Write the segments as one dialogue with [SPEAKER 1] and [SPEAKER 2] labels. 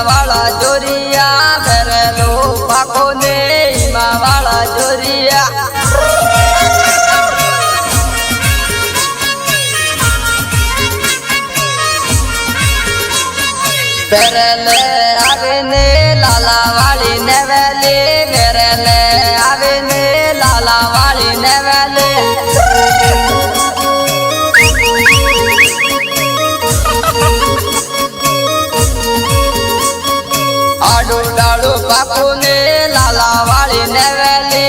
[SPEAKER 1] वाला जोरिया बेरेलो पाको ने ईमा वाला जोरिया बेरेले आवे ने लाला वाली नेवेले बेरेले आवे ने लाला वाली नेवेले आडू डालू पाकू ने लाला वाली नेवेले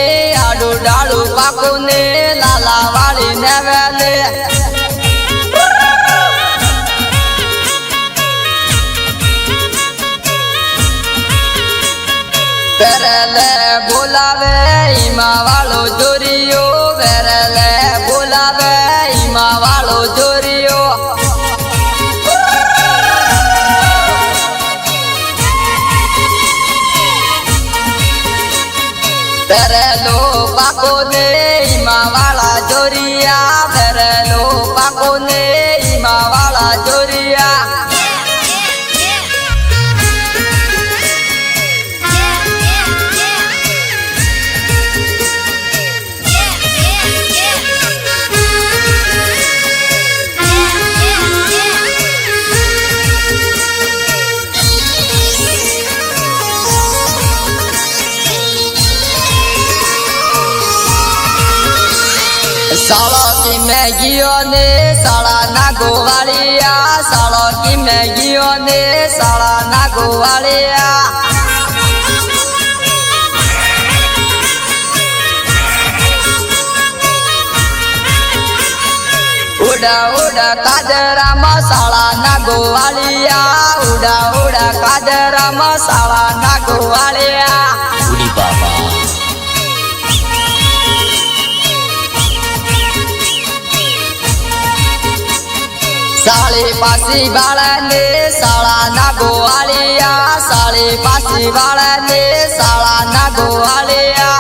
[SPEAKER 1] आडू डालू पाकू ने लाला वाली नेवेले बेरेले बोलावे ईमा वालो जोरियो बेरेले बोलावे ईमा वालो जोरियो बेरेलो पाको ने ईमा वाला जोरिया बेरेलो पाको ने ईमा वाला जोरिया सालो की मैगियों ने साला ना गोवालिया सालो की मैगियों ने साला ना गोवालिया उड़ा उड़ा काजरा मसाला ना गोवालिया उड़ा उड़ा काजरा मसाला ना गोवालिया
[SPEAKER 2] उड़ी बाबा
[SPEAKER 1] साली पासी वाला ने साला ना गोवालिया साली पासी वाला ने साला ना गोवालिया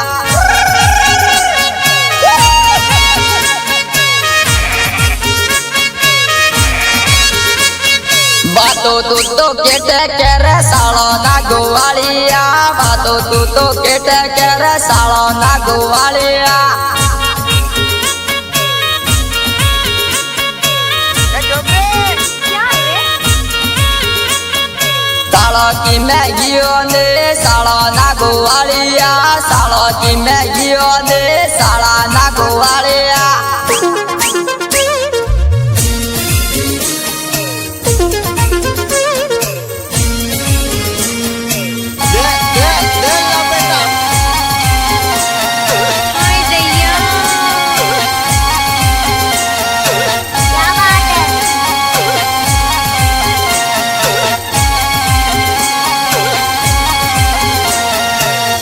[SPEAKER 1] बातो तू तो केटे केरे सालो ना गोवालिया बातो तू तो केटे केरे सालो ना गोवालिया सालो की मैगियों ने साला ना गोवालिया सालो की मैगियों ने साला ना गोवालिया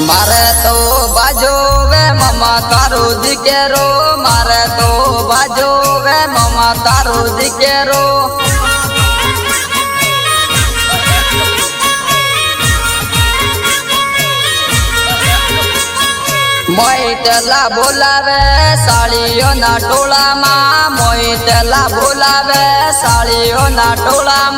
[SPEAKER 1] मारे तो बाजो वे ममा तारो दिकेरो मारे तो बाजो वे ममा तारो दिकेरो मोइटला बोलावे सालियो ना टोला मा मोइटला बोलावे सालियो ना टोला मा